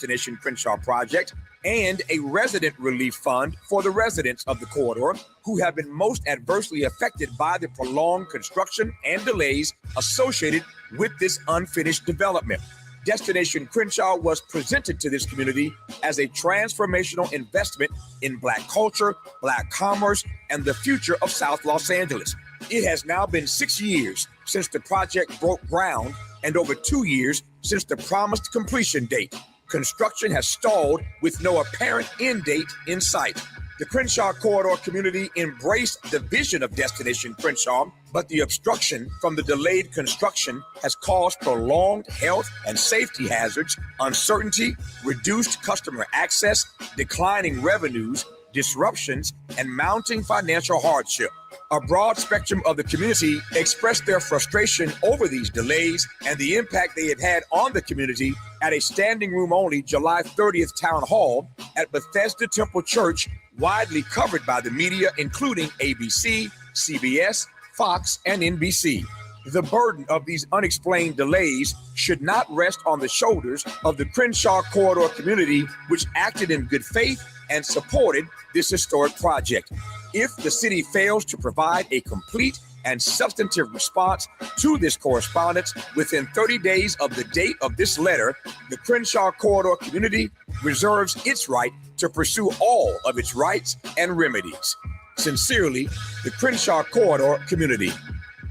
Destination Crenshaw project and a resident relief fund for the residents of the corridor who have been most adversely affected by the prolonged construction and delays associated with this unfinished development. Destination Crenshaw was presented to this community as a transformational investment in Black culture, Black commerce, and the future of South Los Angeles. It has now been 6 years since the project broke ground and over 2 years since the promised completion date. Construction has stalled with no apparent end date in sight. The Crenshaw Corridor community embraced the vision of Destination Crenshaw, but the obstruction from the delayed construction has caused prolonged health and safety hazards, uncertainty, reduced customer access, declining revenues, disruptions, and mounting financial hardship. A broad spectrum of the community expressed their frustration over these delays and the impact they have had on the community at a standing room only July 30th town hall at Bethesda Temple Church, widely covered by the media, including ABC, CBS, Fox, and NBC. The burden of these unexplained delays should not rest on the shoulders of the Crenshaw Corridor community, which acted in good faith and supported this historic project. If the city fails to provide a complete and substantive response to this correspondence within 30 days of the date of this letter, the Crenshaw Corridor community reserves its right to pursue all of its rights and remedies. Sincerely, the Crenshaw Corridor community.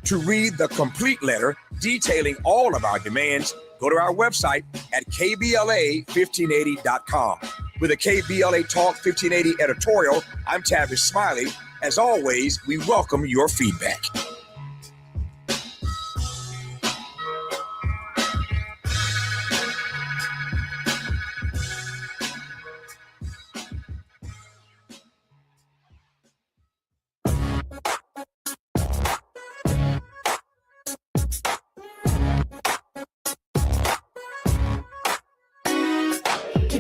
To read the complete letter detailing all of our demands, go to our website at KBLA1580.com. With a KBLA Talk 1580 editorial, I'm Tavis Smiley. As always, we welcome your feedback.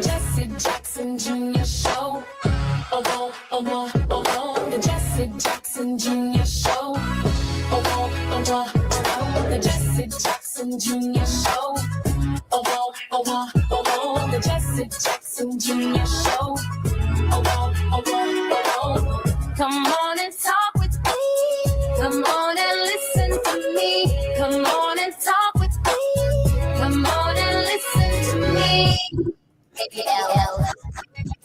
Jesse Jackson Jr. Show. Oh, oh, oh, oh, oh, oh. The Jesse Jackson Jr. Show. Oh, oh, oh, oh, oh. The Jesse Jackson Jr. Show. Oh, oh, oh, oh, oh. The Jesse Jackson Jr. Show. Oh, oh, oh, oh, oh. Come on and talk with me. Come on and listen to me. Come on and talk with me. Come on and listen to me. KBLA.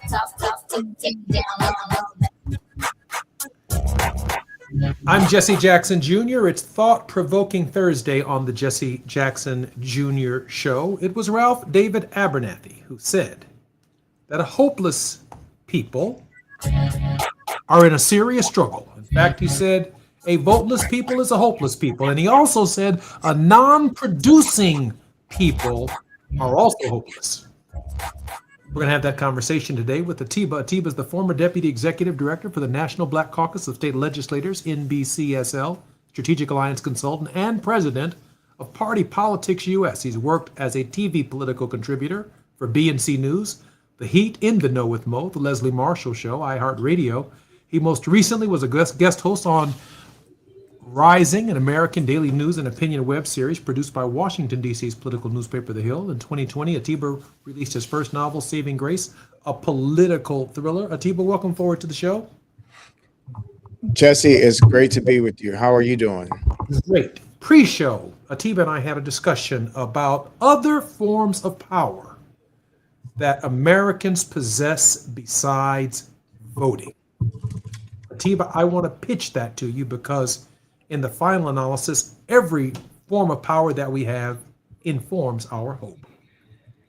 Talk, take down. I'm Jesse Jackson Jr. It's Thought-Provoking Thursday on the Jesse Jackson Jr. Show. It was Ralph David Abernathy who said that a hopeless people are in a serious struggle. In fact, he said a voteless people is a hopeless people. And he also said a non-producing people are also hopeless. We're going to have that conversation today with Atiba. Atiba is the former Deputy Executive Director for the National Black Caucus of State Legislators, NBCSL, Strategic Alliance Consultant, and President of Party Politics US. He's worked as a TV political contributor for BNC News, The Heat, In the Know with Mo, The Leslie Marshall Show, iHeartRadio. He most recently was a guest host on Rising, an American daily news and opinion web series produced by Washington, D.C.'s political newspaper, The Hill. In 2020, Atiba released his first novel, Saving Grace, a political thriller. Atiba, welcome forward to the show. Jesse, it's great to be with you. How are you doing? Great. Pre-show, Atiba and I had a discussion about other forms of power that Americans possess besides voting. Atiba, I want to pitch that to you because in the final analysis, every form of power that we have informs our hope.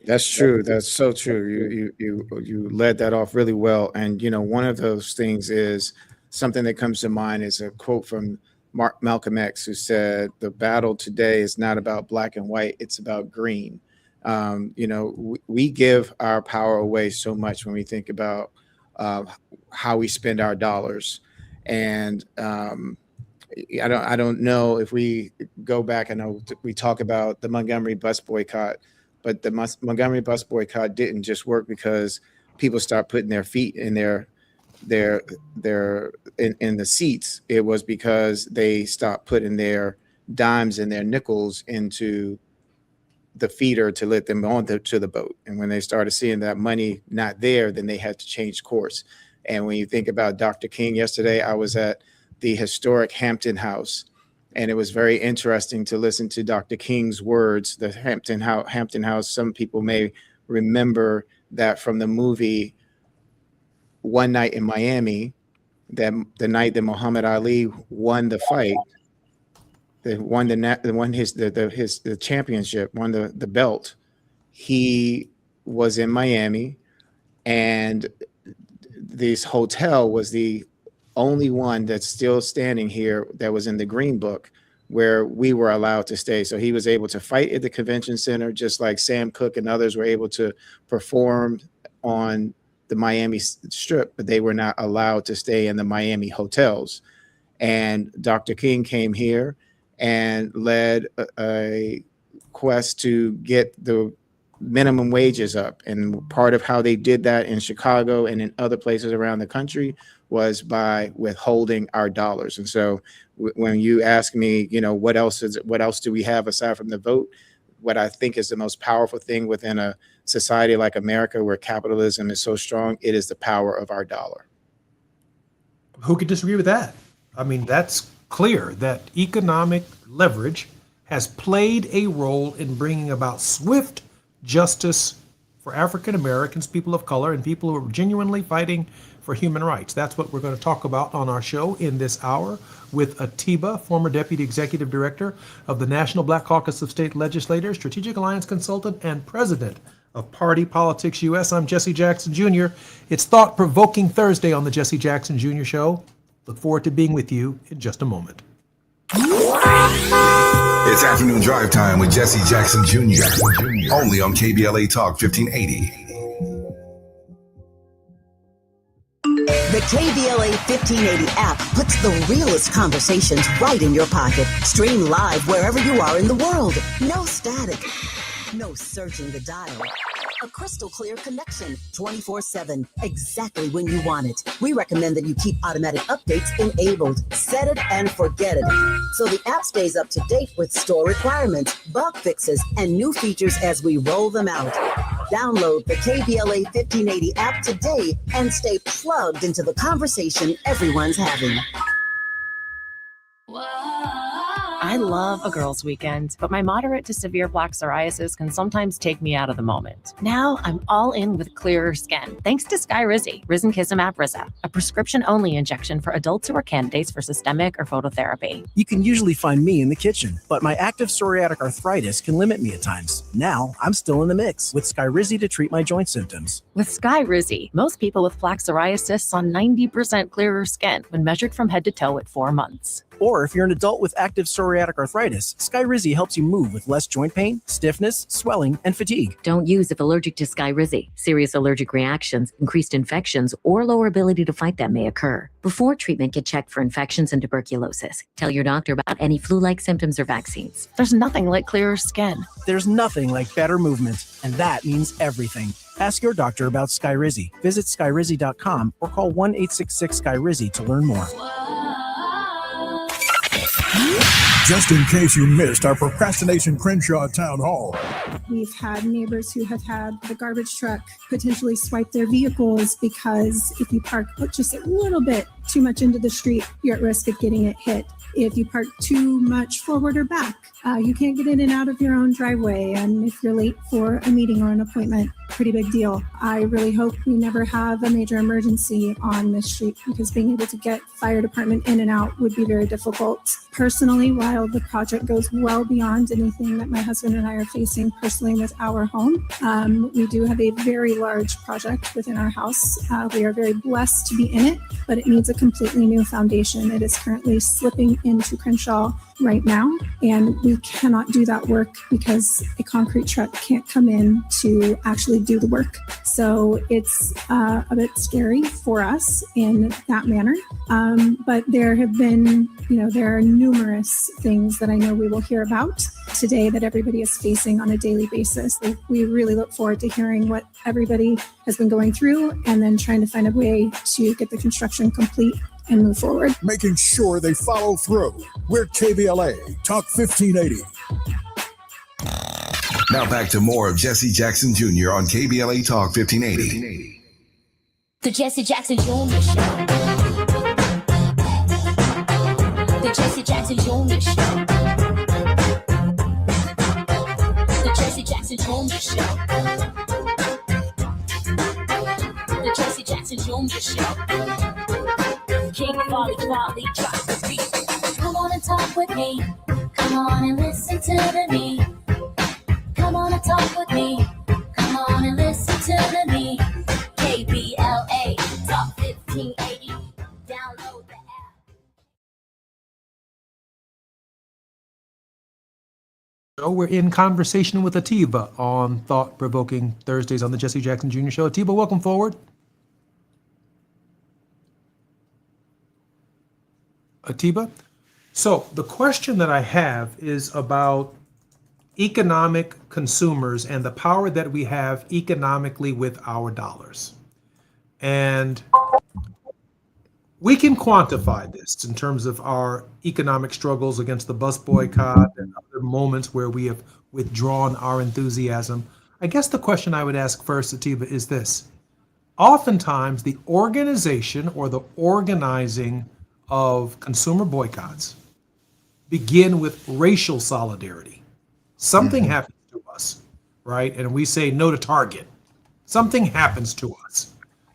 That's true. That's so true. You led that off really well. And, you know, one of those things is something that comes to mind is a quote from Malcolm X, who said, the battle today is not about black and white, it's about green. You know, we give our power away so much when we think about how we spend our dollars. And I don't know if we go back. I know we talk about the Montgomery bus boycott, but the Montgomery bus boycott didn't just work because people stopped putting their feet in in the seats. It was because they stopped putting their dimes and their nickels into the feeder to let them on to the boat. And when they started seeing that money not there, then they had to change course. And when you think about Dr. King, yesterday I was at the historic Hampton House, and it was very interesting to listen to Dr. King's words. The Hampton House, some people may remember that from the movie One Night in Miami, that the night that Muhammad Ali won the fight, the championship, won the belt. He was in Miami, and this hotel was the only one that's still standing here that was in the Green Book where we were allowed to stay. So he was able to fight at the convention center, just like Sam Cooke and others were able to perform on the Miami Strip, but they were not allowed to stay in the Miami hotels. And Dr. King came here and led a quest to get the minimum wages up. And part of how they did that in Chicago and in other places around the country was by withholding our dollars. And so when you ask me, what else do we have aside from the vote? What I think is the most powerful thing within a society like America, where capitalism is so strong, it is the power of our dollar. Who could disagree with that? I mean, that's clear that economic leverage has played a role in bringing about swift justice for African Americans, people of color, and people who are genuinely fighting for human rights. That's what we're going to talk about on our show in this hour with Atiba, former Deputy Executive Director of the National Black Caucus of State Legislators, Strategic Alliance Consultant, and President of Party Politics US. I'm Jesse Jackson Jr. It's Thought Provoking Thursday on the Jesse Jackson Jr. Show. Look forward to being with you in just a moment. It's afternoon drive time with Jesse Jackson Jr. Only on KBLA Talk 1580. The KBLA 1580 app puts the realest conversations right in your pocket. Stream live wherever you are in the world. No static. No searching the dial. A crystal clear connection 24/7, exactly when you want it. We recommend that you keep automatic updates enabled. Set it and forget it. So the app stays up to date with store requirements, bug fixes, and new features as we roll them out. Download the KBLA 1580 app today and stay plugged into the conversation everyone's having. I love a girls' weekend, but my moderate to severe plaque psoriasis can sometimes take me out of the moment. Now I'm all in with clearer skin, thanks to Skyrizi, Risankizumab Riza, a prescription-only injection for adults who are candidates for systemic or phototherapy. You can usually find me in the kitchen, but my active psoriatic arthritis can limit me at times. Now I'm still in the mix with Skyrizi to treat my joint symptoms. With Skyrizi, most people with plaque psoriasis saw 90% clearer skin when measured from head to toe at 4 months. Or if you're an adult with active psoriatic arthritis, Skyrizi helps you move with less joint pain, stiffness, swelling, and fatigue. Don't use if allergic to Skyrizi. Serious allergic reactions, increased infections, or lower ability to fight them may occur. Before treatment, get checked for infections and tuberculosis. Tell your doctor about any flu-like symptoms or vaccines. There's nothing like clearer skin. There's nothing like better movement, and that means everything. Ask your doctor about Skyrizi. Visit skyrizi.com or call 1-866-SKYRIZI to learn more. Just in case you missed our Procrastination Crenshaw Town Hall. We've had neighbors who have had the garbage truck potentially swipe their vehicles because if you park just a little bit too much into the street, you're at risk of getting it hit. If you park too much forward or back, you can't get in and out of your own driveway. And if you're late for a meeting or an appointment, pretty big deal. I really hope we never have a major emergency on this street because being able to get fire department in and out would be very difficult. Personally, while the project goes well beyond anything that my husband and I are facing personally with our home, we do have a very large project within our house. We are very blessed to be in it, but it needs a completely new foundation. It is currently slipping into Crenshaw right now, and we cannot do that work because a concrete truck can't come in to actually do the work. So it's a bit scary for us in that manner. But there have been, there are numerous things that I know we will hear about today that everybody is facing on a daily basis. We really look forward to hearing what everybody has been going through and then trying to find a way to get the construction complete and move forward. Making sure they follow through. We're KBLA Talk 1580. Now back to more of Jesse Jackson Jr. on KBLA Talk 1580. The Jesse Jackson Jr. Show. The Jesse Jackson Jr. Show. The Jesse Jackson Jr. Show. The Jesse Jackson Jr. Show. King Volley, drop the beat. Come on and talk with me. Come on and listen to the me. Come on and talk with me. Come on and listen to the me. KBLA Talk 1580. Download the app. So we're in conversation with Atiba on Thought Provoking Thursdays on the Jesse Jackson Jr. Show. Atiba, welcome forward. Atiba. So the question that I have is about economic consumers and the power that we have economically with our dollars. And we can quantify this in terms of our economic struggles against the bus boycott and other moments where we have withdrawn our enthusiasm. I guess the question I would ask first, Atiba, is this. Oftentimes, the organization or the organizing of consumer boycotts begin with racial solidarity. Something happens to us, right? And we say no to Target. Something happens to us,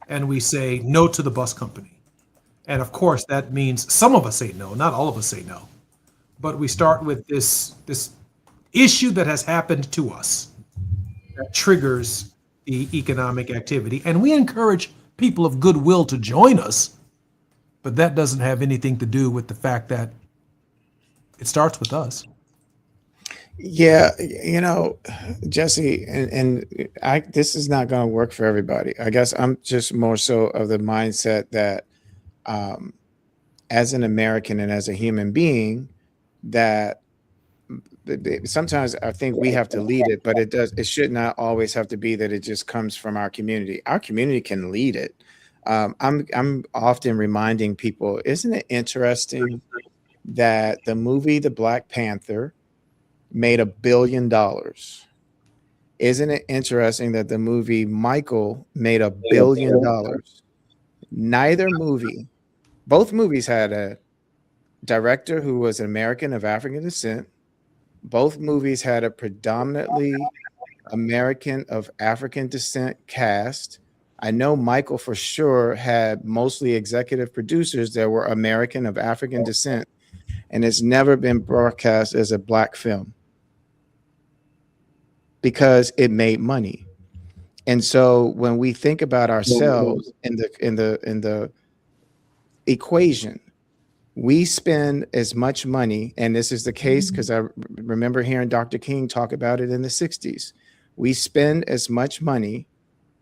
and we say no to the bus company. And of course, that means some of us say no, not all of us say no. But we start with this issue that has happened to us that triggers the economic activity. And we encourage people of goodwill to join us. But that doesn't have anything to do with the fact that it starts with us. Yeah, you know, Jesse, and this is not going to work for everybody. I guess I'm just more so of the mindset that as an American and as a human being, that sometimes I think we have to lead it, but it should not always have to be that it just comes from our community. Our community can lead it. I'm often reminding people, isn't it interesting that the movie The Black Panther made $1 billion? Isn't it interesting that the movie Michael made $1 billion? Neither movie, both movies had a director who was an American of African descent. Both movies had a predominantly American of African descent cast. I know Michael for sure had mostly executive producers that were American of African descent, and it's never been broadcast as a black film because it made money. And so when we think about ourselves in the equation, we spend as much money, and this is the case because I remember hearing Dr. King talk about it in the 60s. We spend as much money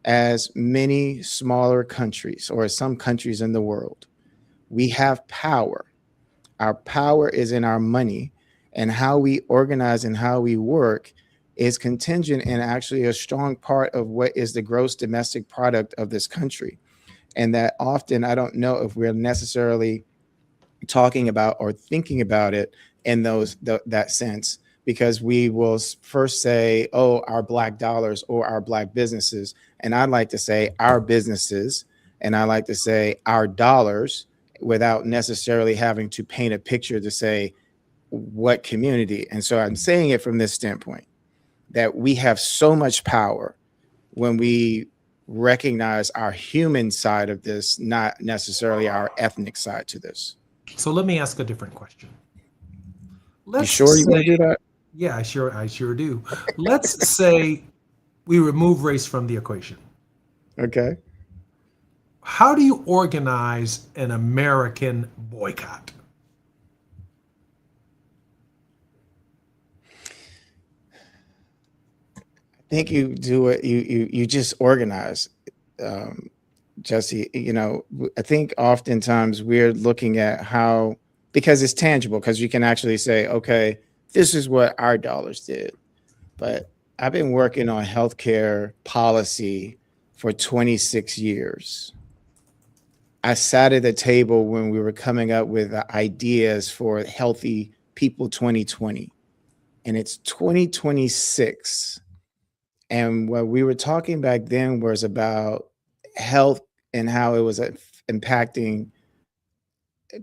as many smaller countries or as some countries in the world. We have power. Our power is in our money, and how we organize and how we work is contingent and actually a strong part of what is the gross domestic product of this country. And that often, I don't know if we're necessarily talking about or thinking about it in that sense, because we will first say, oh, our black dollars or our black businesses. And I'd like to say our businesses, and I like to say our dollars, without necessarily having to paint a picture to say what community. And so I'm saying it from this standpoint, that we have so much power when we recognize our human side of this, not necessarily our ethnic side to this. So let me ask a different question. You sure you want to do that? Yeah, I sure do. Let's say we remove race from the equation. Okay. How do you organize an American boycott? I think you do it. You just organize, Jesse. You know, I think oftentimes we're looking at how, because it's tangible, because you can actually say, okay, this is what our dollars did. But I've been working on healthcare policy for 26 years. I sat at the table when we were coming up with ideas for Healthy People 2020. And it's 2026, And what we were talking back then was about health and how it was impacting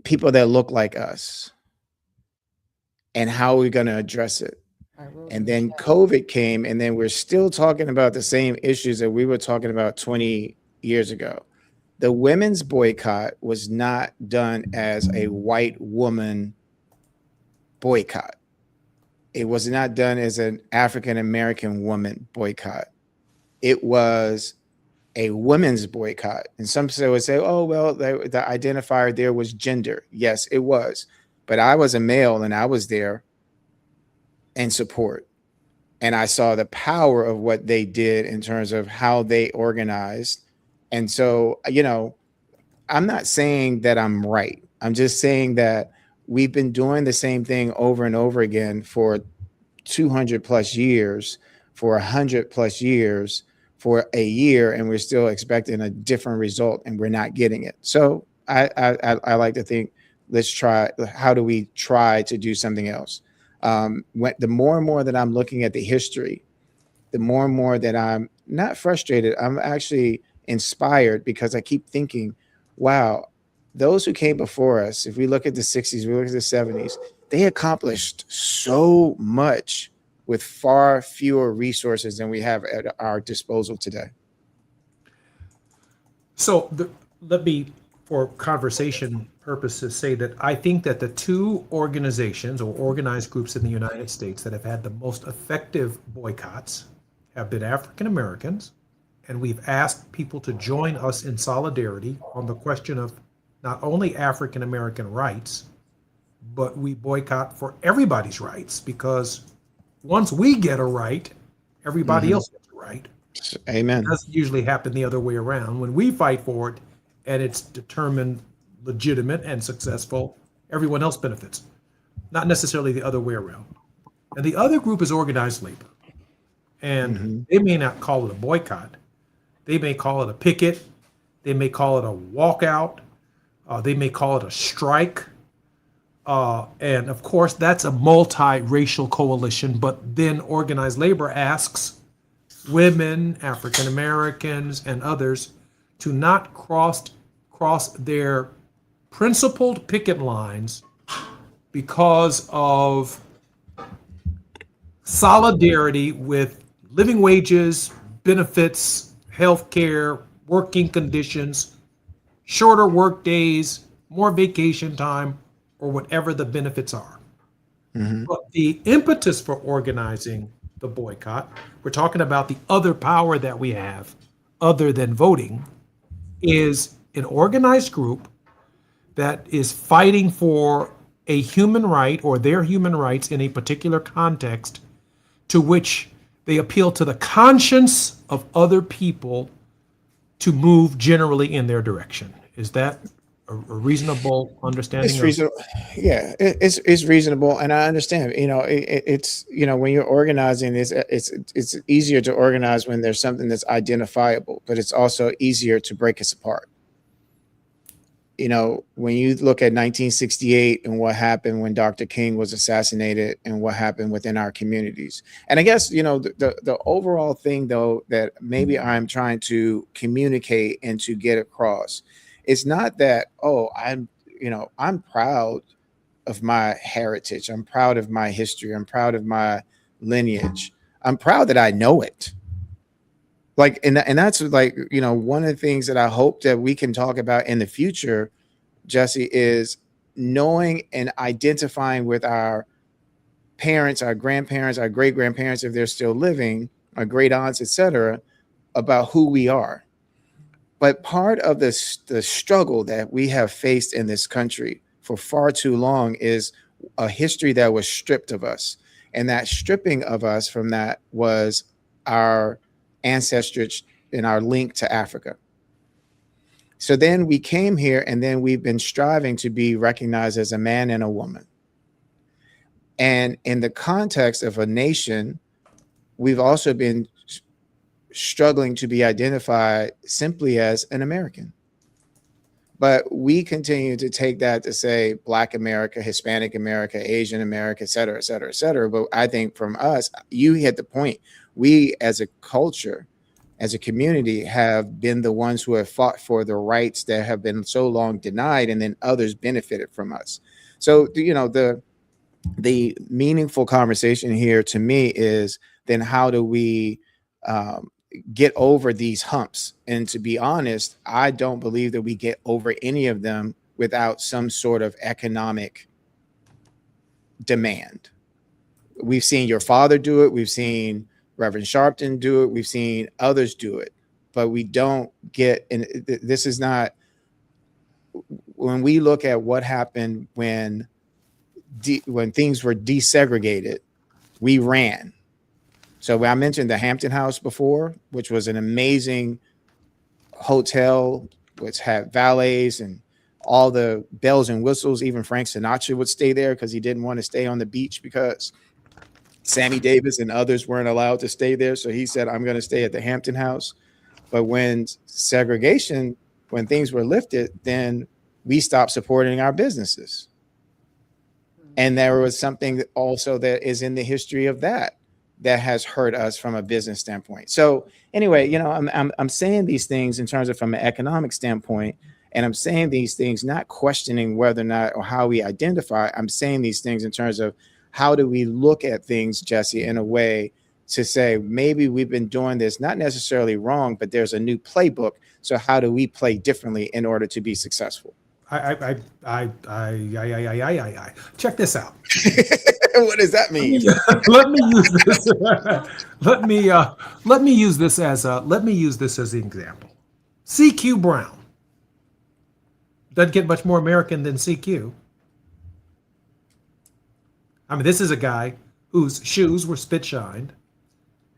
people that look like us and how we're going to address it. And then COVID came, and then we're still talking about the same issues that we were talking about 20 years ago. The women's boycott was not done as a white woman boycott. It was not done as an African American woman boycott. It was a women's boycott. And some would say, oh, well, the identifier there was gender. Yes, it was. But I was a male, and I was there in support. And I saw the power of what they did in terms of how they organized. And so, I'm not saying that I'm right. I'm just saying that we've been doing the same thing over and over again for 200 plus years, for 100 plus years, for a year, and we're still expecting a different result, and we're not getting it. So I like to think, let's try. How do we try to do something else? The more and more that I'm looking at the history, the more and more that I'm not frustrated, I'm actually inspired, because I keep thinking, wow, those who came before us, if we look at the 60s, we look at the 70s, they accomplished so much with far fewer resources than we have at our disposal today. So let me, for conversation purposes, say that I think that the two organizations or organized groups in the United States that have had the most effective boycotts have been African Americans, and we've asked people to join us in solidarity on the question of not only African American rights, but we boycott for everybody's rights, because once we get a right, everybody else gets a right. Amen. It doesn't usually happen the other way around. When we fight for it and it's determined legitimate and successful, everyone else benefits, not necessarily the other way around. And the other group is organized labor. And they may not call it a boycott. They may call it a picket. They may call it a walkout. They may call it a strike. And of course, that's a multiracial coalition. But then organized labor asks women, African Americans, and others to not cross their principled picket lines because of solidarity with living wages, benefits, health care, working conditions, shorter work days, more vacation time, or whatever the benefits are. But the impetus for organizing the boycott, we're talking about the other power that we have other than voting, is an organized group that is fighting for a human right or their human rights in a particular context, to which they appeal to the conscience of other people to move generally in their direction. Is that a reasonable understanding? It's reasonable. Yeah, it's reasonable, and I understand. It's when you're organizing, it's easier to organize when there's something that's identifiable, but it's also easier to break us apart. When you look at 1968 and what happened when Dr. King was assassinated and what happened within our communities. And I guess, the overall thing, though, that maybe I'm trying to communicate and to get across, it's not that, I'm proud of my heritage. I'm proud of my history. I'm proud of my lineage. I'm proud that I know it. And that's one of the things that I hope that we can talk about in the future, Jesse, is knowing and identifying with our parents, our grandparents, our great grandparents, if they're still living, our great aunts, etc., about who we are. But part of the struggle that we have faced in this country for far too long is a history that was stripped of us. And that stripping of us from that was our ancestry and our link to Africa. So then we came here, and then we've been striving to be recognized as a man and a woman. And in the context of a nation, we've also been struggling to be identified simply as an American. But we continue to take that to say Black America, Hispanic America, Asian America, et cetera, et cetera, et cetera. But I think from us, you hit the point. We as a culture, as a community, have been the ones who have fought for the rights that have been so long denied, and then others benefited from us. So, the meaningful conversation here to me is then how do we get over these humps? And to be honest, I don't believe that we get over any of them without some sort of economic demand. We've seen your father do it. We've seen Reverend Sharpton do it. We've seen others do it, but we don't get, and this is not, when we look at what happened when things were desegregated, we ran. So I mentioned the Hampton House before, which was an amazing hotel, which had valets and all the bells and whistles. Even Frank Sinatra would stay there because he didn't want to stay on the beach because Sammy Davis and others weren't allowed to stay there. So he said, I'm going to stay at the Hampton House. But when segregation, when things were lifted, then we stopped supporting our businesses. And there was something also that is in the history of that has hurt us from a business standpoint. So anyway, I'm saying these things in terms of from an economic standpoint, and I'm saying these things not questioning whether or not or how we identify. I'm saying these things in terms of how do we look at things, Jesse, in a way to say maybe we've been doing this not necessarily wrong, but there's a new playbook. So how do we play differently in order to be successful? Check this out. What does that mean? Let me use this. Let me use this as an example. CQ Brown doesn't get much more American than CQ. I mean, this is a guy whose shoes were spit shined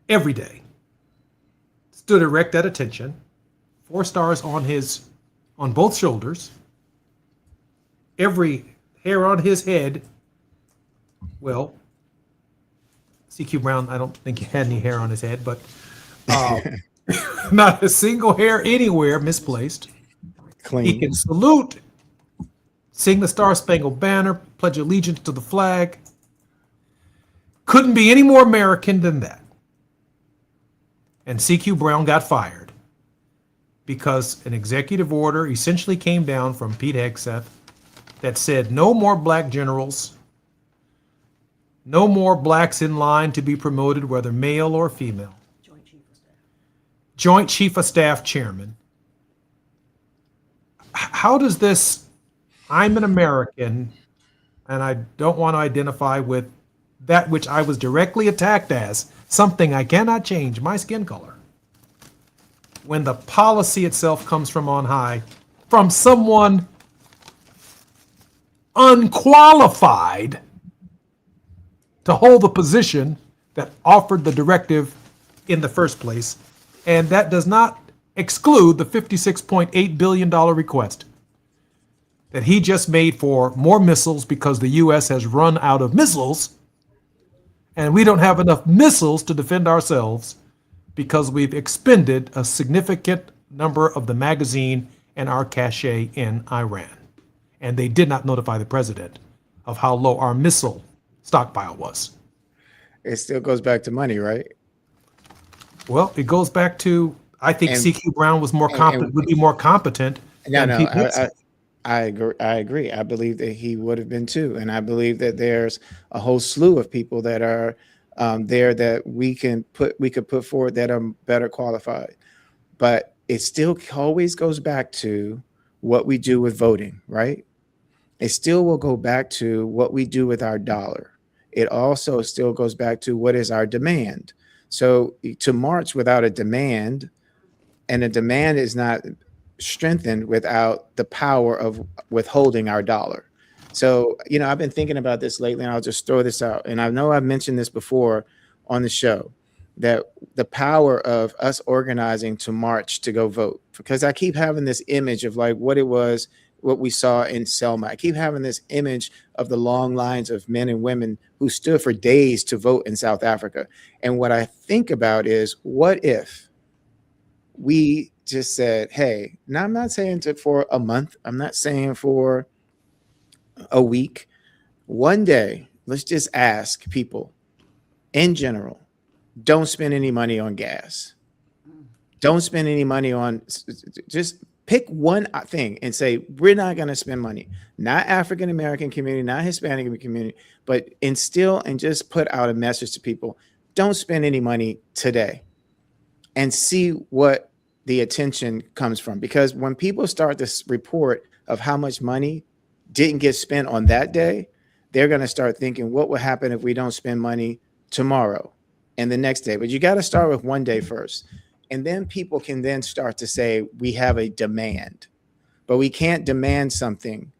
every day, stood erect at attention, 4 stars on both shoulders, every hair on his head. Well, CQ Brown, I don't think he had any hair on his head, but not a single hair anywhere misplaced. Clean. He can salute, sing the Star Spangled Banner, pledge allegiance to the flag. Couldn't be any more American than that. And CQ Brown got fired because an executive order essentially came down from Pete Hegseth that said no more black generals, no more blacks in line to be promoted, whether male or female. Joint Chief of Staff chairman. How does this, I'm an American and I don't want to identify with that which I was directly attacked as, something I cannot change, my skin color, when the policy itself comes from on high, from someone unqualified to hold the position that offered the directive in the first place. And that does not exclude the $56.8 billion request that he just made for more missiles because the U.S. has run out of missiles and we don't have enough missiles to defend ourselves because we've expended a significant number of the magazine and our cache in Iran. And they did not notify the president of how low our missile stockpile was. It still goes back to money, right? Well, it goes back to, I think CQ Brown was more competent, would be more competent. I agree. I believe that he would have been too. And I believe that there's a whole slew of people that are there that we could put forward that are better qualified. But it still always goes back to what we do with voting, right? It still will go back to what we do with our dollar. It also still goes back to what is our demand. So to march without a demand, and a demand is not strengthened without the power of withholding our dollar. So, I've been thinking about this lately, and I'll just throw this out. And I know I've mentioned this before on the show, that the power of us organizing to march to go vote, because I keep having this image of like what we saw in Selma. I keep having this image of the long lines of men and women who stood for days to vote in South Africa. And what I think about is, what if we just said, hey, now I'm not saying for a month. I'm not saying for a week. One day, let's just ask people in general, don't spend any money on gas. Don't spend any money on, just pick one thing and say, we're not going to spend money. Not African-American community, not Hispanic community, but instill and just put out a message to people. Don't spend any money today, and see what the attention comes from. Because when people start this report of how much money didn't get spent on that day, they're going to start thinking, what will happen if we don't spend money tomorrow and the next day? But you got to start with one day first. And then people can then start to say, we have a demand, but we can't demand something.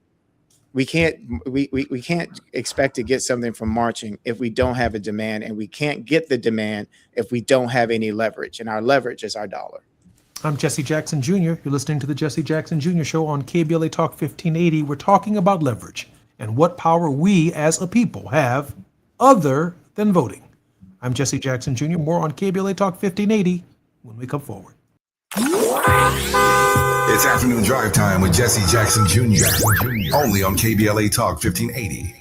We can't expect to get something from marching if we don't have a demand, and we can't get the demand if we don't have any leverage. And our leverage is our dollar. I'm Jesse Jackson Jr. You're listening to the Jesse Jackson Jr. Show on KBLA Talk 1580. We're talking about leverage and what power we as a people have other than voting. I'm Jesse Jackson Jr. More on KBLA Talk 1580 when we come forward. It's afternoon drive time with Jesse Jackson Jr. Only on KBLA Talk 1580.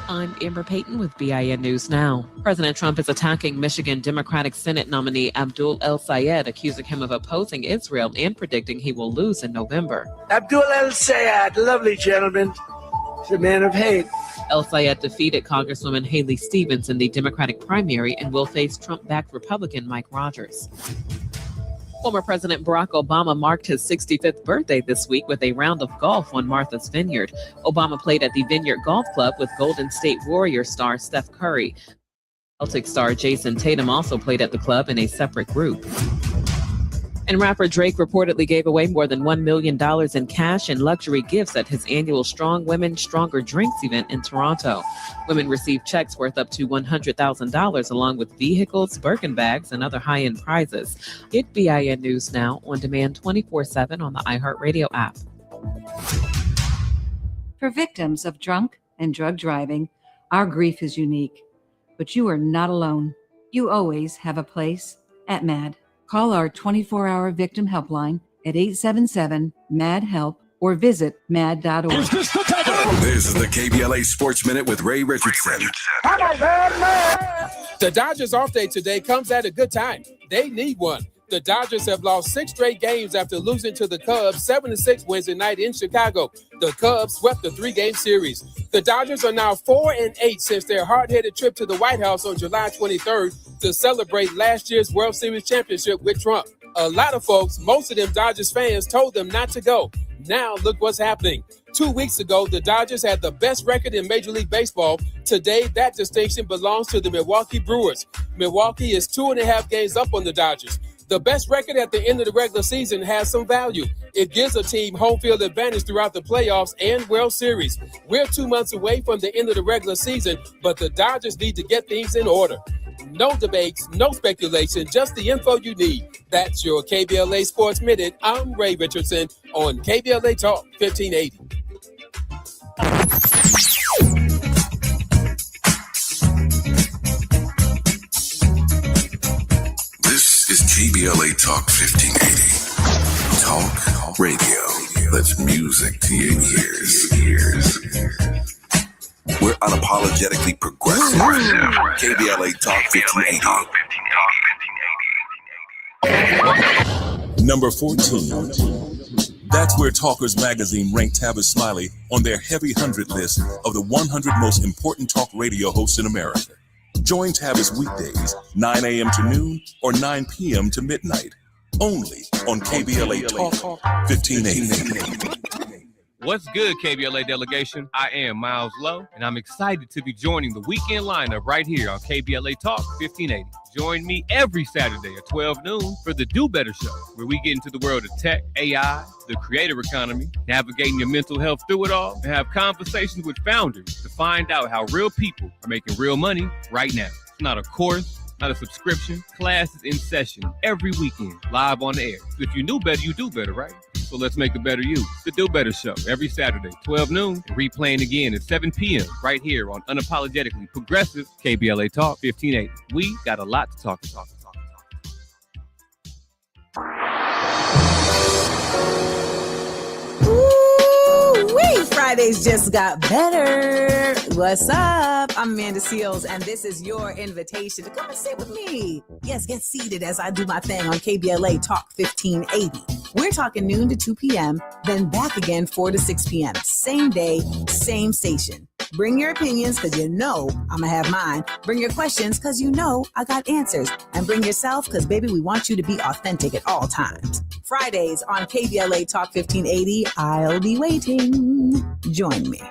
I'm Amber Payton with BIN News Now. President Trump is attacking Michigan Democratic Senate nominee Abdul El Sayed, accusing him of opposing Israel and predicting he will lose in November. Abdul El Sayed, lovely gentleman, is a man of hate. El Sayed defeated Congresswoman Haley Stevens in the Democratic primary and will face Trump-backed Republican Mike Rogers. Former President Barack Obama marked his 65th birthday this week with a round of golf on Martha's Vineyard. Obama played at the Vineyard Golf Club with Golden State Warriors star Steph Curry. Celtic star Jason Tatum also played at the club in a separate group. And rapper Drake reportedly gave away more than $1 million in cash and luxury gifts at his annual Strong Women, Stronger Drinks event in Toronto. Women received checks worth up to $100,000 along with vehicles, Birkin bags, and other high-end prizes. Get BIN News Now on demand 24/7 on the iHeartRadio app. For victims of drunk and drug driving, our grief is unique. But you are not alone. You always have a place at MAD. Call our 24-hour victim helpline at 877-MAD-HELP or visit mad.org. This is the KBLA Sports Minute with Ray Richardson. The Dodgers off day today comes at a good time. They need one. The Dodgers have lost 6 straight games after losing to the Cubs 7-6 Wednesday night in Chicago. The Cubs swept the 3-game series. The Dodgers are now 4-8 since their hard-headed trip to the White House on July 23rd to celebrate last year's World Series championship with Trump. A lot of folks, most of them Dodgers fans, told them not to go. Now look what's happening. 2 weeks ago, the Dodgers had the best record in Major League Baseball. Today, that distinction belongs to the Milwaukee Brewers. Milwaukee is 2.5 games up on the Dodgers. The best record at the end of the regular season has some value. It gives a team home field advantage throughout the playoffs and World Series. We're 2 months away from the end of the regular season, but the Dodgers need to get things in order. No debates, no speculation, just the info you need. That's your KBLA Sports Minute. I'm Ray Richardson on KBLA Talk 1580. This is KBLA Talk 1580. Talk radio. That's music to your ears. We're unapologetically progressive. KBLA Talk 1580. Number 14. That's where Talkers Magazine ranked Tavis Smiley on their heavy 100 list of the 100 most important talk radio hosts in America. Join Tavis weekdays, 9 a.m. to noon or 9 p.m. to midnight. Only on KBLA Talk 1580. What's good, KBLA delegation? I am Miles Lowe, and I'm excited to be joining the weekend lineup right here on KBLA Talk 1580. Join me every Saturday at 12 noon for the Do Better Show, where we get into the world of tech, AI, the creator economy, navigating your mental health through it all, and have conversations with founders to find out how real people are making real money right now. It's not a course, not a subscription. Classes in session every weekend, live on the air. If you knew better, you do better, right? So let's make a better you. The Do Better Show, every Saturday, 12 noon, and replaying again at 7 p.m. right here on Unapologetically Progressive KBLA Talk 1580. We got a lot to talk. Ooh-wee, Fridays just got better. What's up? I'm Amanda Seals, and this is your invitation to come and sit with me. Yes, get seated as I do my thing on KBLA Talk 1580. We're talking noon to 2 p.m., then back again 4 to 6 p.m. Same day, same station. Bring your opinions because you know I'm going to have mine. Bring your questions because you know I got answers. And bring yourself because, baby, we want you to be authentic at all times. Fridays on KBLA Talk 1580. I'll be waiting. Join me.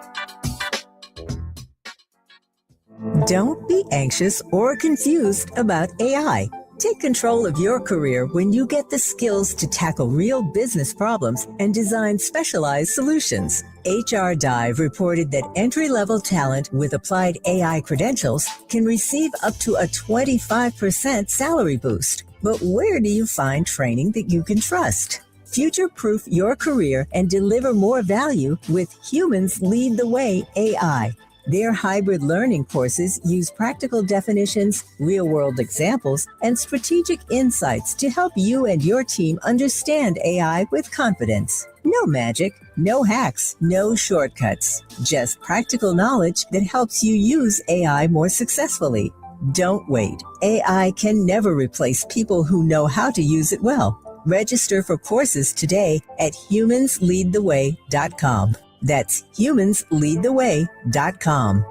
Don't be anxious or confused about AI. Take control of your career when you get the skills to tackle real business problems and design specialized solutions. HR Dive reported that entry-level talent with applied AI credentials can receive up to a 25% salary boost. But where do you find training that you can trust? Future-proof your career and deliver more value with Humans Lead the Way AI. Their hybrid learning courses use practical definitions, real-world examples, and strategic insights to help you and your team understand AI with confidence. No magic, no hacks, no shortcuts. Just practical knowledge that helps you use AI more successfully. Don't wait. AI can never replace people who know how to use it well. Register for courses today at humansleadtheway.com. That's humansleadtheway.com.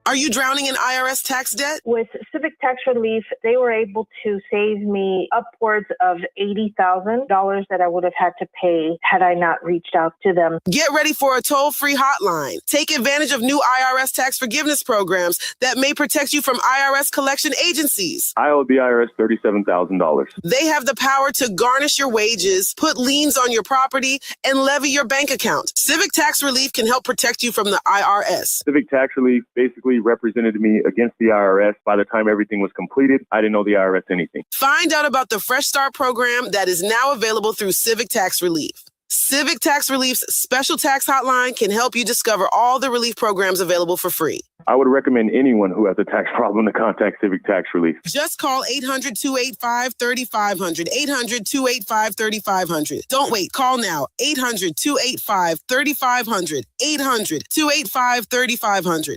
Are you drowning in IRS tax debt? With Civic Tax Relief, they were able to save me upwards of $80,000 that I would have had to pay had I not reached out to them. Get ready for a toll-free hotline. Take advantage of new IRS tax forgiveness programs that may protect you from IRS collection agencies. I owe the IRS $37,000. They have the power to garnish your wages, put liens on your property, and levy your bank account. Civic Tax Relief can help protect you from the IRS. Civic Tax Relief basically represented me against the IRS. By the time everything was completed, I didn't owe the IRS anything. Find out about the Fresh Start program that is now available through Civic Tax Relief. Civic Tax Relief's special tax hotline can help you discover all the relief programs available for free. I would recommend anyone who has a tax problem to contact Civic Tax Relief. Just call 800-285-3500, 800-285-3500. Don't wait. Call now. 800-285-3500, 800-285-3500.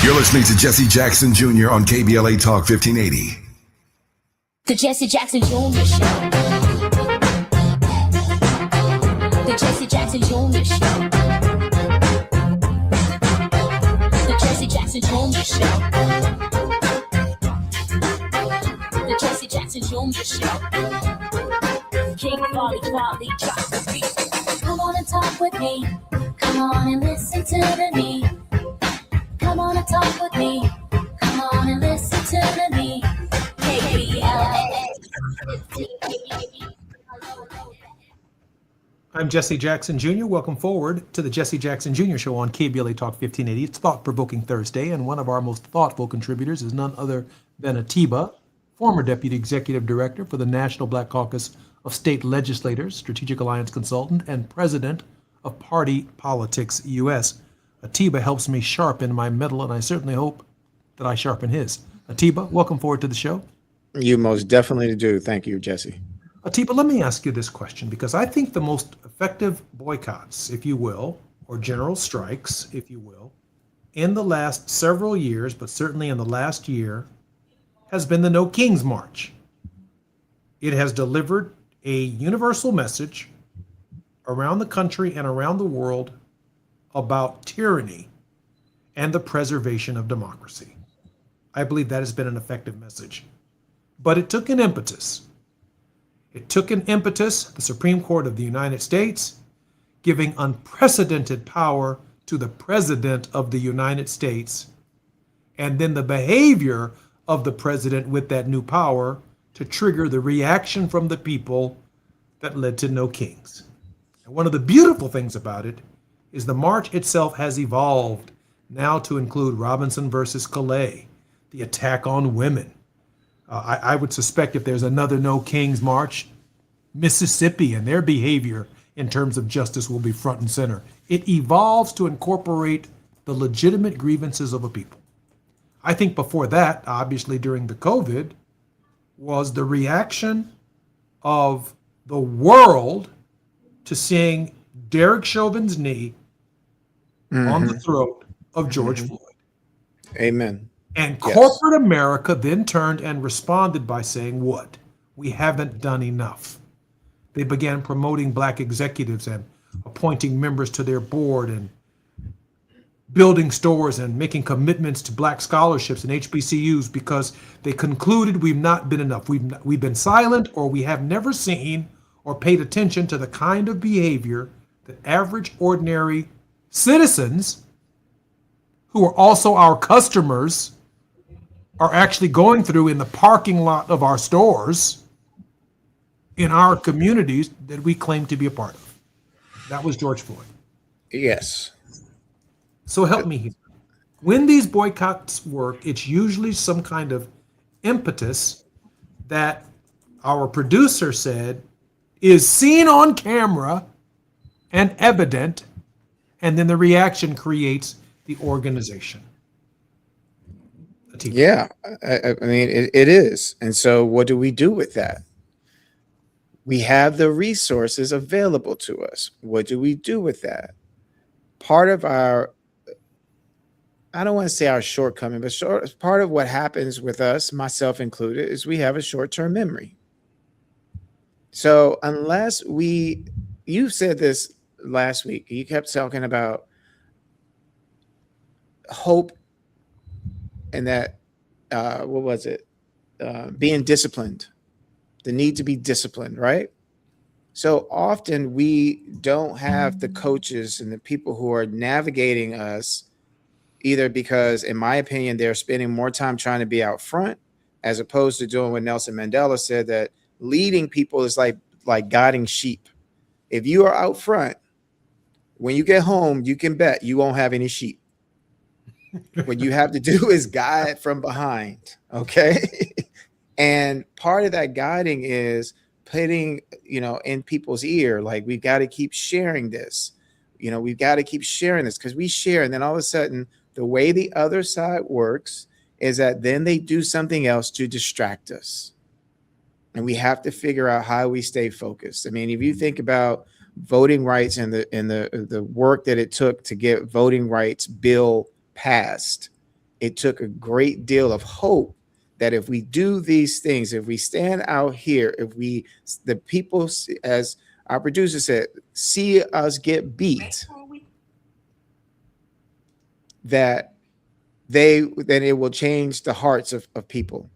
You're listening to Jesse Jackson Jr. on KBLA Talk 1580. The Jesse Jackson Jr. Show. The Jesse Jackson Jr. Show. The Jesse Jackson Jr. Show. The Jesse Jackson Jr. Show. King Wally drops the beat. Come on and talk with me. Come on and listen to the me. Come on and talk with me. Come on and listen to the me. KBLA. I'm Jesse Jackson Jr. Welcome forward to the Jesse Jackson Jr. Show on KBLA Talk 1580. It's Thought-Provoking Thursday, and one of our most thoughtful contributors is none other than Atiba, former Deputy Executive Director for the National Black Caucus of State Legislators, Strategic Alliance Consultant, and President of Party Politics U.S. Atiba helps me sharpen my metal, and I certainly hope that I sharpen his. Atiba, welcome forward to the show. You most definitely do. Thank you, Jesse. Atiba, let me ask you this question, because I think the most effective boycotts, if you will, or general strikes, if you will, in the last several years, but certainly in the last year, has been the No Kings March. It has delivered a universal message around the country and around the world about tyranny and the preservation of democracy. I believe that has been an effective message. But it took an impetus. The Supreme Court of the United States giving unprecedented power to the President of the United States, and then the behavior of the President with that new power to trigger the reaction from the people that led to No Kings. And one of the beautiful things about it is the march itself has evolved now to include Robinson versus Calais, the attack on women. I would suspect if there's another No Kings March, Mississippi and their behavior in terms of justice will be front and center. It evolves to incorporate the legitimate grievances of a people. I think before that, obviously during the COVID, was the reaction of the world to seeing Derek Chauvin's knee on the throat of George Floyd. Amen. And Yes. corporate America then turned and responded by saying, what? We haven't done enough. They began promoting black executives and appointing members to their board and building stores and making commitments to black scholarships and HBCUs because they concluded we've not been enough. We've been silent, or we have never seen or paid attention to the kind of behavior that average, ordinary citizens who are also our customers are actually going through in the parking lot of our stores in our communities that we claim to be a part of. That was George Floyd. Yes. So help me here. When these boycotts work, it's usually some kind of impetus that our producer said is seen on camera and evident, and then the reaction creates the organization. Yeah, I mean, it is. And so what do we do with that? We have the resources available to us. What do we do with that? Part of our, I don't want to say our shortcoming, but part of what happens with us, myself included, is we have a short-term memory. So unless you said this last week, you kept talking about hope and that, what was it? Being disciplined, the need to be disciplined, right? So often we don't have the coaches and the people who are navigating us, either because, in my opinion, they're spending more time trying to be out front as opposed to doing what Nelson Mandela said, that leading people is like guiding sheep. If you are out front, when you get home, you can bet you won't have any sheep. What you have to do is guide from behind, okay? And part of that guiding is putting, in people's ear, like, we've got to keep sharing this. We've got to keep sharing this because we share. And then all of a sudden, the way the other side works is that then they do something else to distract us. And we have to figure out how we stay focused. I mean, if you think about voting rights and the work that it took to get voting rights bill passed, it took a great deal of hope that if we do these things, if we stand out here, if the people, as our producer said, see us get beat, then it will change the hearts of people.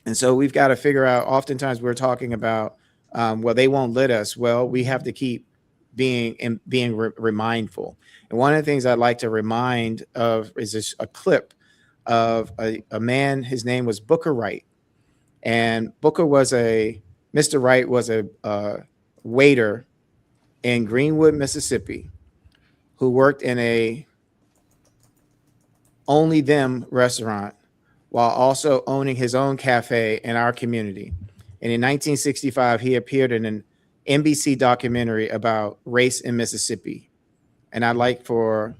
And so we've got to figure out, oftentimes we're talking about, well, they won't let us. Well, we have to keep being remindful. And one of the things I'd like to remind of is a clip of a man. His name was Booker Wright. And Mr. Wright was a waiter in Greenwood, Mississippi, who worked in a Only Them restaurant while also owning his own cafe in our community. And in 1965, he appeared in an NBC documentary about race in Mississippi. And I'd like for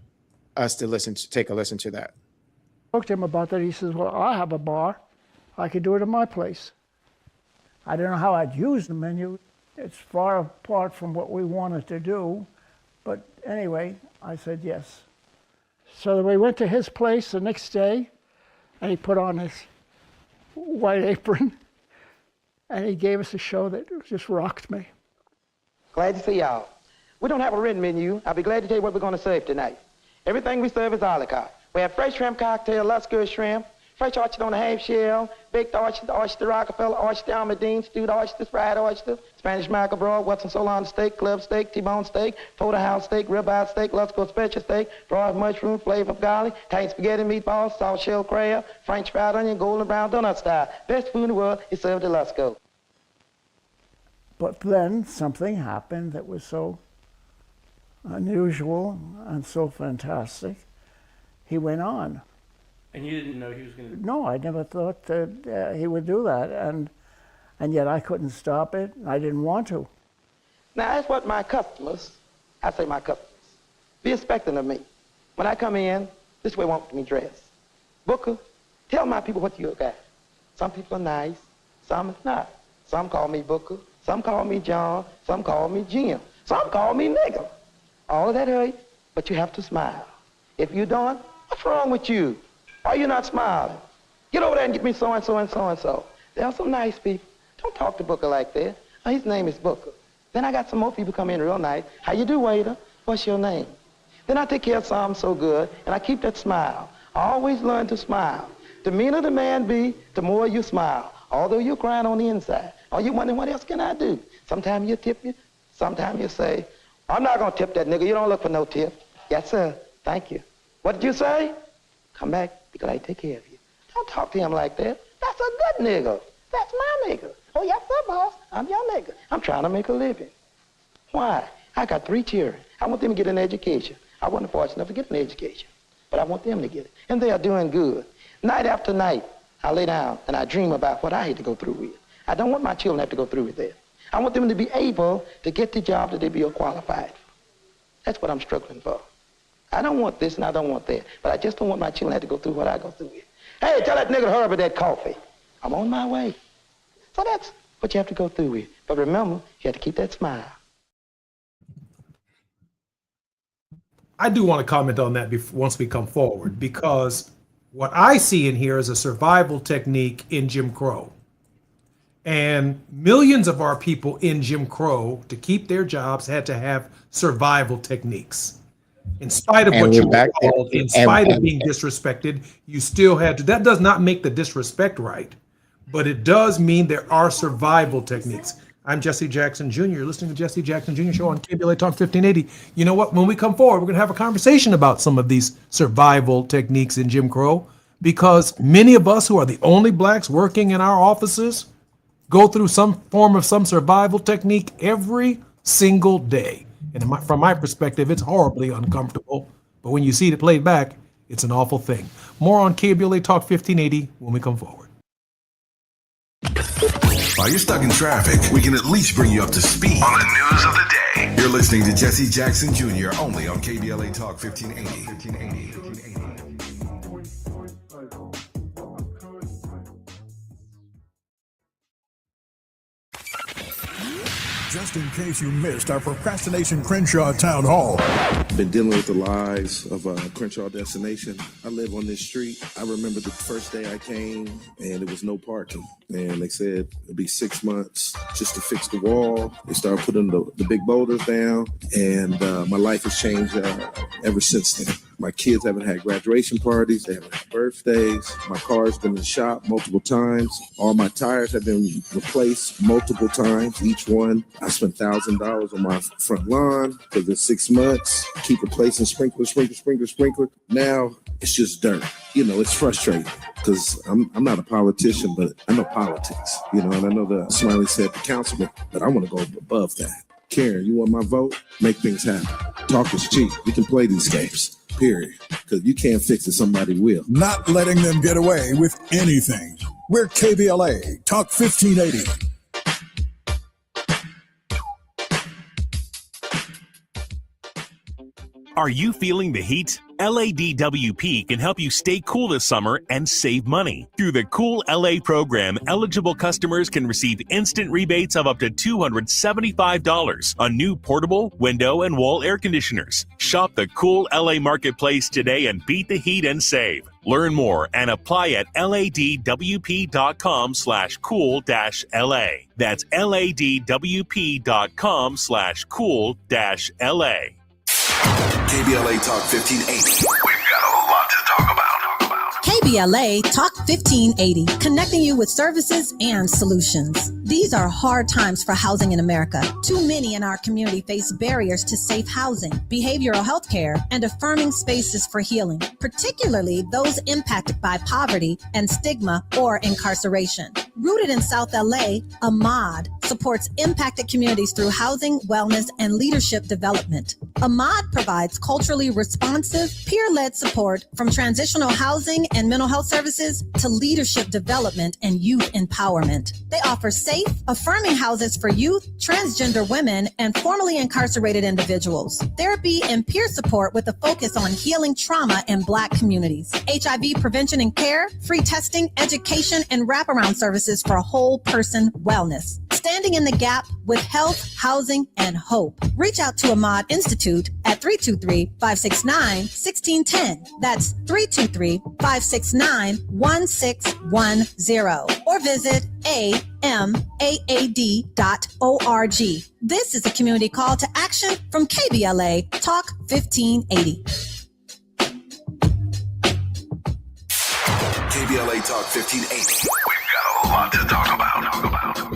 us to take a listen to that. I spoke to him about that. He says, well, I have a bar. I could do it at my place. I don't know how I'd use the menu. It's far apart from what we wanted to do. But anyway, I said yes. So we went to his place the next day, and he put on his white apron, and he gave us a show that just rocked me. Glad to see y'all. We don't have a written menu. I'll be glad to tell you what we're going to serve tonight. Everything we serve is a la carte. We have fresh shrimp cocktail, Lusco shrimp, fresh oyster on a half shell, baked oyster, oyster Rockefeller, oyster Almadine, stewed oyster, fried oyster, Spanish mackerel broil, Watson Solon steak, club steak, T-bone steak, porterhouse steak, ribeye steak, Lusco special steak, broiled mushroom, flavor of garlic, Thai spaghetti meatballs, soft shell crab, French fried onion, golden brown donut style. Best food in the world is served at Lusco. But then something happened that was so unusual and so fantastic. He went on. And you didn't know he was going to? No, I never thought that he would do that, and yet I couldn't stop it. I didn't want to. Now, that's what my customers, I say my customers, be expecting of me. When I come in, this way want me dressed. Booker, tell my people what you got. Some people are nice, some is not. Some call me Booker, some call me John, some call me Jim, some call me nigga. All of that hurt, but you have to smile. If you don't, what's wrong with you? Why are you not smiling? Get over there and get me so-and-so and so-and-so. There are some nice people. Don't talk to Booker like that. Oh, his name is Booker. Then I got some more people come in real nice. How you do, waiter? What's your name? Then I take care of some so good, and I keep that smile. I always learn to smile. The meaner the man be, the more you smile. Although you're crying on the inside. Or you wondering, what else can I do? Sometimes you tip you. Sometimes you say, I'm not going to tip that nigga. You don't look for no tip. Yes, sir. Thank you. What did you say? Come back because I take care of you. Don't talk to him like that. That's a good nigga. That's my nigga. Oh, yes, sir, boss. I'm your nigga. I'm trying to make a living. Why? I got 3 children. I want them to get an education. I wasn't fortunate enough to get an education, but I want them to get it. And they are doing good. Night after night, I lay down and I dream about what I had to go through with. I don't want my children to have to go through with that. I want them to be able to get the job that they be qualified. That's what I'm struggling for. I don't want this and I don't want that, but I just don't want my children to have to go through what I go through with. Hey, tell that nigga to hurry up with that coffee. I'm on my way. So that's what you have to go through with. But remember, you have to keep that smile. I do want to comment on that once we come forward, because what I see in here is a survival technique in Jim Crow. And millions of our people in Jim Crow, to keep their jobs, had to have survival techniques. In spite of what you were called, in spite of being disrespected, you still had to. That does not make the disrespect right, but it does mean there are survival techniques. I'm Jesse Jackson Jr. You're listening to Jesse Jackson Jr. Show on KBLA Talk 1580. You know what? When we come forward, we're going to have a conversation about some of these survival techniques in Jim Crow, because many of us who are the only blacks working in our offices go through some form of some survival technique every single day. And from my perspective, it's horribly uncomfortable. But when you see it played back, it's an awful thing. More on KBLA Talk 1580 when we come forward. While you're stuck in traffic, we can at least bring you up to speed on the news of the day. You're listening to Jesse Jackson Jr. only on KBLA Talk 1580. Just in case you missed our Procrastination Crenshaw Town Hall. Been dealing with the lies of Crenshaw Destination. I live on this street. I remember the first day I came and there was no parking. And they said it'd be 6 months just to fix the wall. They started putting the big boulders down, and my life has changed ever since then. My kids haven't had graduation parties. They haven't had birthdays. My car's been in the shop multiple times. All my tires have been replaced multiple times, each one. I spent $1,000 on my front lawn for the 6 months. Keep replacing sprinkler. Now it's just dirt. You know, it's frustrating because I'm not a politician, but I know politics. You know, and I know the Smiley said the councilman, but I want to go above that. Karen, you want my vote? Make things happen. Talk is cheap. We can play these games. Period. Because you can't fix it, somebody will. Not letting them get away with anything. We're KBLA Talk 1580. Are you feeling the heat? LADWP can help you stay cool this summer and save money. Through the Cool LA program, eligible customers can receive instant rebates of up to $275 on new portable, window, and wall air conditioners. Shop the Cool LA marketplace today and beat the heat and save. Learn more and apply at ladwp.com/cool-LA. That's ladwp.com/cool-LA. KBLA Talk 1580. We've got a lot to talk about. KBLA Talk 1580, connecting you with services and solutions. These are hard times for housing in America. Too many in our community face barriers to safe housing, behavioral health care, and affirming spaces for healing, particularly those impacted by poverty and stigma or incarceration. Rooted in South LA, Ahmad supports impacted communities through housing, wellness, and leadership development. Ahmad provides culturally responsive, peer-led support from transitional housing and mental health services to leadership development and youth empowerment. They offer safe, affirming houses for youth, transgender women, and formerly incarcerated individuals. Therapy and peer support with a focus on healing trauma in Black communities. HIV prevention and care, free testing, education, and wraparound services for whole person wellness. Standing in the gap with health, housing, and hope. Reach out to Ahmad Institute at 323-569-1610. That's 323-569-1610. Or visit amaad.org. This is a community call to action from KBLA Talk 1580. KBLA Talk 1580. We've got a lot to talk about.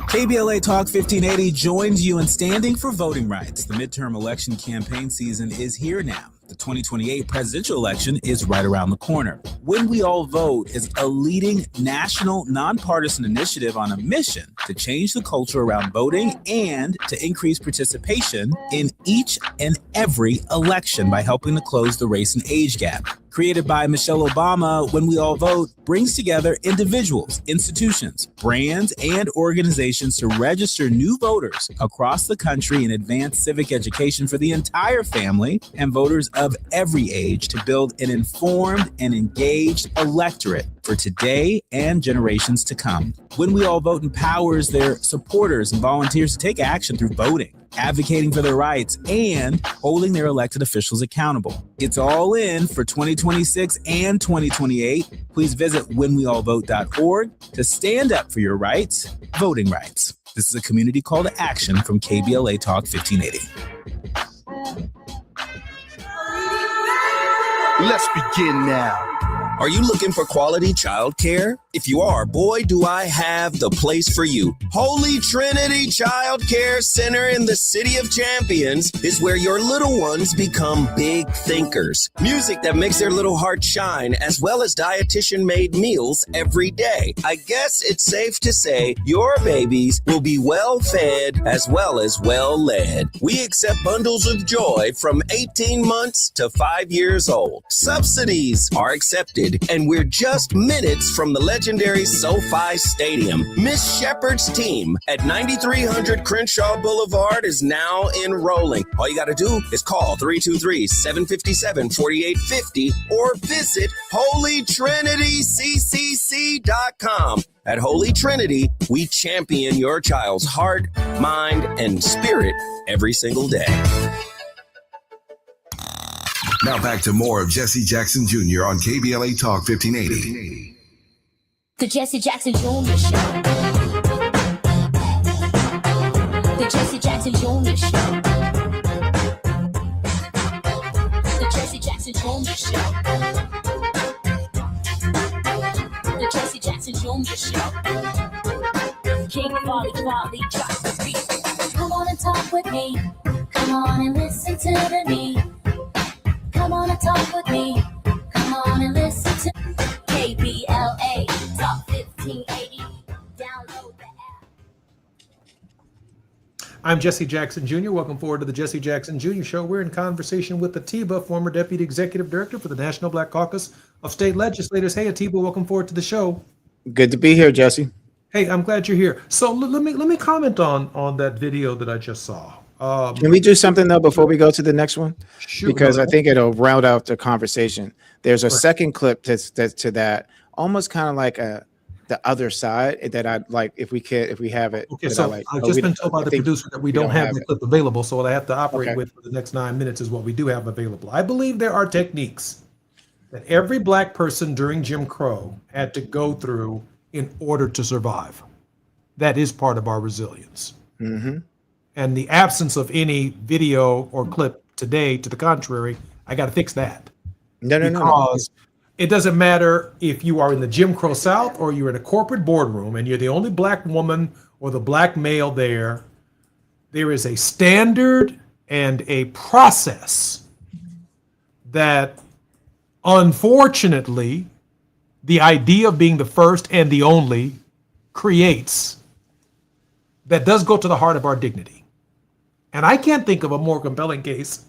KBLA Talk 1580 joins you in standing for voting rights. The midterm election campaign season is here now. The 2028 presidential election is right around the corner. When We All Vote is a leading national nonpartisan initiative on a mission to change the culture around voting and to increase participation in each and every election by helping to close the race and age gap. Created by Michelle Obama, When We All Vote brings together individuals, institutions, brands, and organizations to register new voters across the country and advance civic education for the entire family and voters of every age to build an informed and engaged electorate for today and generations to come. When We All Vote empowers their supporters and volunteers to take action through voting, advocating for their rights, and holding their elected officials accountable. It's all in for 2026 and 2028. Please visit whenweallvote.org to stand up for your rights, voting rights. This is a community call to action from KBLA Talk 1580. Let's begin now. Are you looking for quality childcare? If you are, boy, do I have the place for you. Holy Trinity Child Care Center in the City of Champions is where your little ones become big thinkers. Music that makes their little heart shine, as well as dietitian-made meals every day. I guess it's safe to say your babies will be well-fed as well as well-led. We accept bundles of joy from 18 months to 5 years old. Subsidies are accepted, and we're just minutes from the legendary SoFi Stadium. Miss Shepard's team at 9300 Crenshaw Boulevard is now enrolling. All you got to do is call 323-757-4850 or visit HolyTrinityCCC.com. At Holy Trinity, we champion your child's heart, mind, and spirit every single day. Now back to more of Jesse Jackson Jr. on KBLA Talk 1580. The Jesse Jackson Jr. Show. The Jesse Jackson Jr. Show. The Jesse Jackson Jr. Show. The Jesse Jackson Jr. Show. King Folly drops the beat. Come on and talk with me. Come on and listen to me. Come on and talk with me. Come on and listen to KBLA Talk 1580. Download the app. I'm Jesse Jackson Jr. Welcome forward to the Jesse Jackson Jr. Show. We're in conversation with Atiba, former Deputy Executive Director for the National Black Caucus of State Legislators. Hey, Atiba, welcome forward to the show. Good to be here, Jesse. Hey, I'm glad you're here. So let me comment on that video that I just saw. Can we do something though before we go to the next one? Sure. Because I think it'll round out the conversation. There's a second clip to that, almost kind of like the other side that I'd like if we have it. Okay, so I've just been told by the producer that we don't have the clip available, so what I have to operate with for the next 9 minutes is what we do have available. I believe there are techniques that every black person during Jim Crow had to go through in order to survive. That is part of our resilience. Mm-hmm. And the absence of any video or clip today, to the contrary, I got to fix that. No. Because it doesn't matter if you are in the Jim Crow South or you're in a corporate boardroom and you're the only black woman or the black male there. There is a standard and a process that, unfortunately, the idea of being the first and the only creates that does go to the heart of our dignity. And I can't think of a more compelling case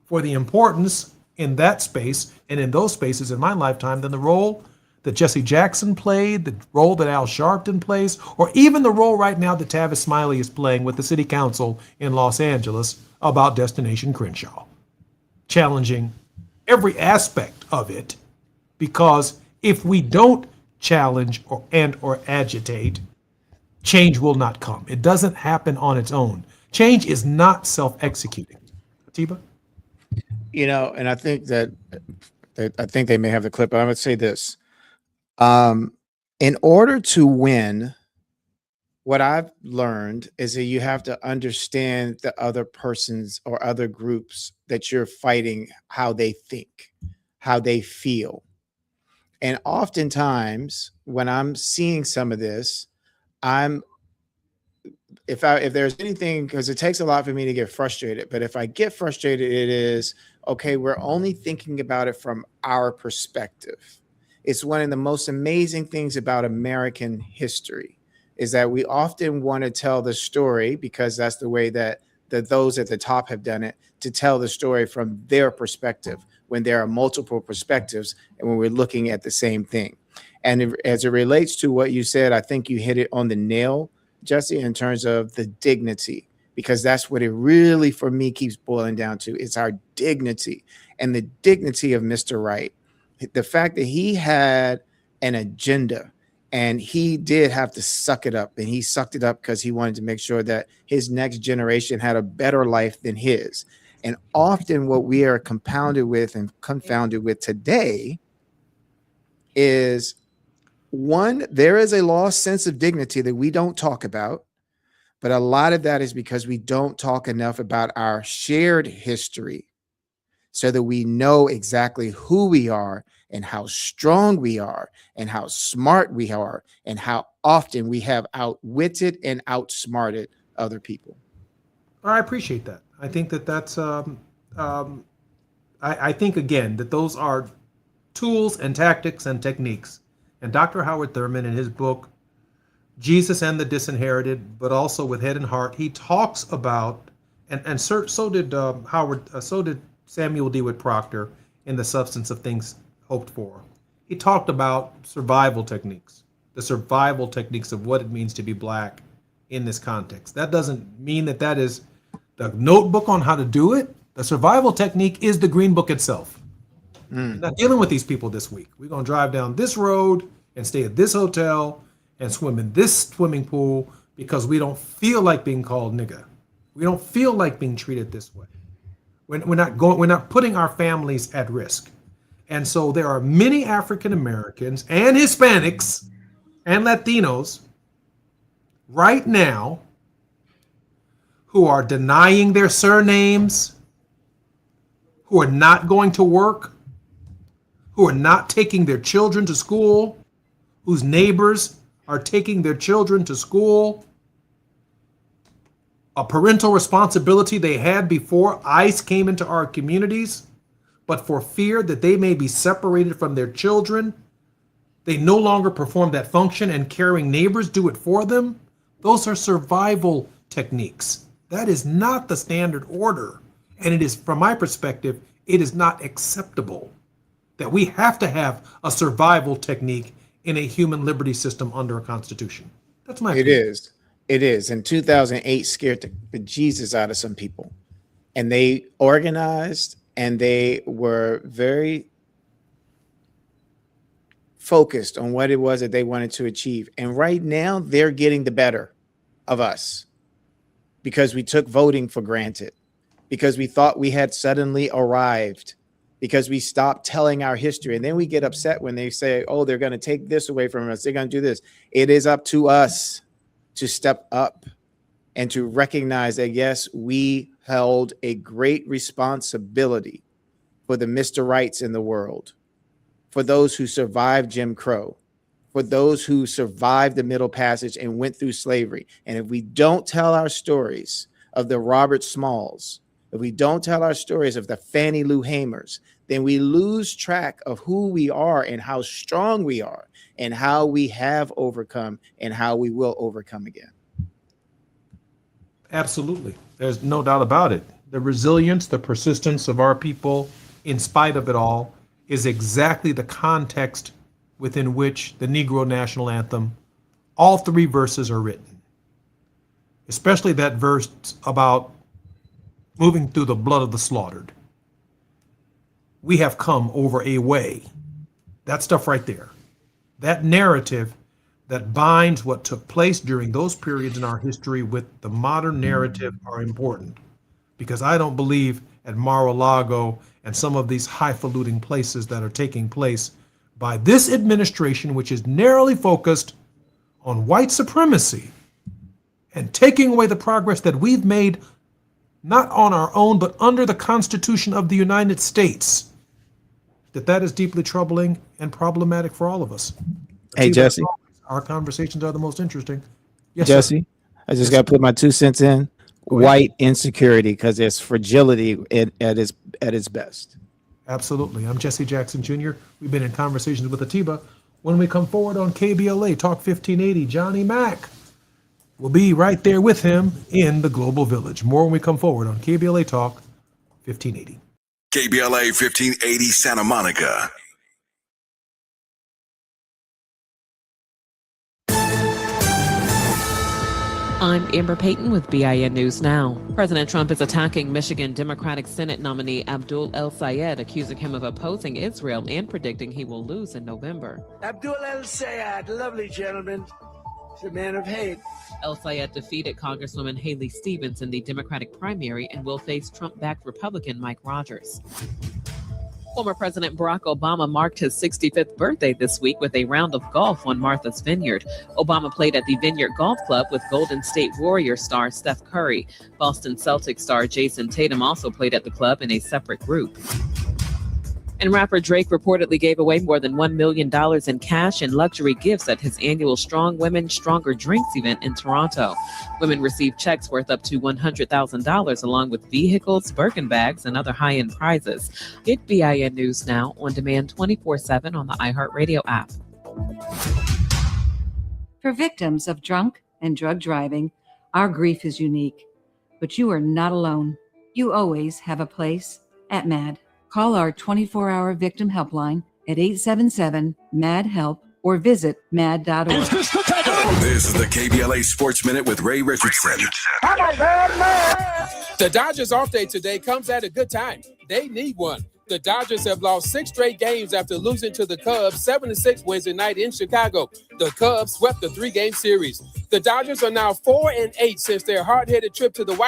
for the importance in that space and in those spaces in my lifetime than the role that Jesse Jackson played, the role that Al Sharpton plays, or even the role right now that Tavis Smiley is playing with the city council in Los Angeles about Destination Crenshaw, challenging every aspect of it, because if we don't challenge or agitate, change will not come. It doesn't happen on its own. Change is not self-executing. Atiba? And I think that I think they may have the clip, but I would say this. In order to win, what I've learned is that you have to understand the other persons or other groups that you're fighting, how they think, how they feel. And oftentimes when I'm seeing some of this, if there's anything, because it takes a lot for me to get frustrated, but if I get frustrated, it is, okay, we're only thinking about it from our perspective. It's one of the most amazing things about American history is that we often want to tell the story, because that's the way that those at the top have done it, to tell the story from their perspective when there are multiple perspectives and when we're looking at the same thing. And as it relates to what you said, I think you hit it on the nail, Jesse, in terms of the dignity, because that's what it really, for me, keeps boiling down to. It's our dignity and the dignity of Mr. Wright. The fact that he had an agenda and he did have to suck it up, and he sucked it up because he wanted to make sure that his next generation had a better life than his. And often what we are compounded with and confounded with today is, one, there is a lost sense of dignity that we don't talk about, but a lot of that is because we don't talk enough about our shared history so that we know exactly who we are and how strong we are and how smart we are and how often we have outwitted and outsmarted other people. I appreciate that. I think that's, I think, again, that those are tools and tactics and techniques. And Dr. Howard Thurman, in his book, Jesus and the Disinherited, but also with Head and Heart, he talks about, and so did so did Samuel DeWitt Proctor in The Substance of Things Hoped For. He talked about survival techniques, the survival techniques of what it means to be Black in this context. That doesn't mean that is the notebook on how to do it. The survival technique is the Green Book itself. We're not dealing with these people this week. We're going to drive down this road and stay at this hotel and swim in this swimming pool because we don't feel like being called nigga. We don't feel like being treated this way. We're not putting our families at risk. And so there are many African Americans and Hispanics and Latinos right now who are denying their surnames, who are not going to work, who are not taking their children to school, whose neighbors are taking their children to school. A parental responsibility they had before ICE came into our communities, but for fear that they may be separated from their children, they no longer perform that function, and caring neighbors do it for them. Those are survival techniques. That is not the standard order. And it is, from my perspective, it is not acceptable that we have to have a survival technique in a human liberty system under a constitution. That's my opinion. It is. In 2008, scared the bejesus out of some people. And they organized and they were very focused on what it was that they wanted to achieve. And right now, they're getting the better of us because we took voting for granted, because we thought we had suddenly arrived, because we stopped telling our history. And then we get upset when they say, oh, they're going to take this away from us. They're going to do this. It is up to us to step up and to recognize that, yes, we held a great responsibility for the Mr. Rights in the world, for those who survived Jim Crow, for those who survived the Middle Passage and went through slavery. And if we don't tell our stories of the Robert Smalls, if we don't tell our stories of the Fannie Lou Hamers, then we lose track of who we are and how strong we are and how we have overcome and how we will overcome again. Absolutely. There's no doubt about it. The resilience, the persistence of our people, in spite of it all, is exactly the context within which the Negro National Anthem, all three verses are written. Especially that verse about moving through the blood of the slaughtered. We have come over a way. That stuff right there. That narrative that binds what took place during those periods in our history with the modern narrative are important. Because I don't believe at Mar-a-Lago and some of these highfalutin places that are taking place by this administration, which is narrowly focused on white supremacy and taking away the progress that we've made, not on our own, but under the Constitution of the United States, that is deeply troubling and problematic for all of us. Hey, Jesse. Our conversations are the most interesting. Yes, Jesse, sir. I just got to put my 2 cents in. White insecurity, because there's fragility at its best. Absolutely. I'm Jesse Jackson Jr. We've been in conversations with Atiba. When we come forward on KBLA Talk 1580, Johnny Mack will be right there with him in the Global Village. More when we come forward on KBLA Talk 1580. KBLA 1580 Santa Monica. I'm Amber Payton with BIN News Now. President Trump is attacking Michigan Democratic Senate nominee Abdul El Sayed, accusing him of opposing Israel and predicting he will lose in November. Abdul El Sayed, lovely gentleman. He's a man of hate. El Sayed defeated Congresswoman Haley Stevens in the Democratic primary and will face Trump-backed Republican Mike Rogers. Former President Barack Obama marked his 65th birthday this week with a round of golf on Martha's Vineyard. Obama played at the Vineyard Golf Club with Golden State Warriors star Steph Curry. Boston Celtics star Jason Tatum also played at the club in a separate group. And rapper Drake reportedly gave away more than $1 million in cash and luxury gifts at his annual Strong Women, Stronger Drinks event in Toronto. Women received checks worth up to $100,000 along with vehicles, Birkin bags, and other high-end prizes. Get BIN News Now on demand 24/7 on the iHeartRadio app. For victims of drunk and drug driving, our grief is unique. But you are not alone. You always have a place at MAD. Call our 24-hour victim helpline at 877-MAD-HELP or visit mad.org. This is the KBLA Sports Minute with Ray Richardson. The Dodgers off day today comes at a good time. They need one. The Dodgers have lost 6 straight games after losing to the Cubs 7-6 Wednesday night in Chicago. The Cubs swept the 3-game series. The Dodgers are now 4-8 since their hard-headed trip to the White House.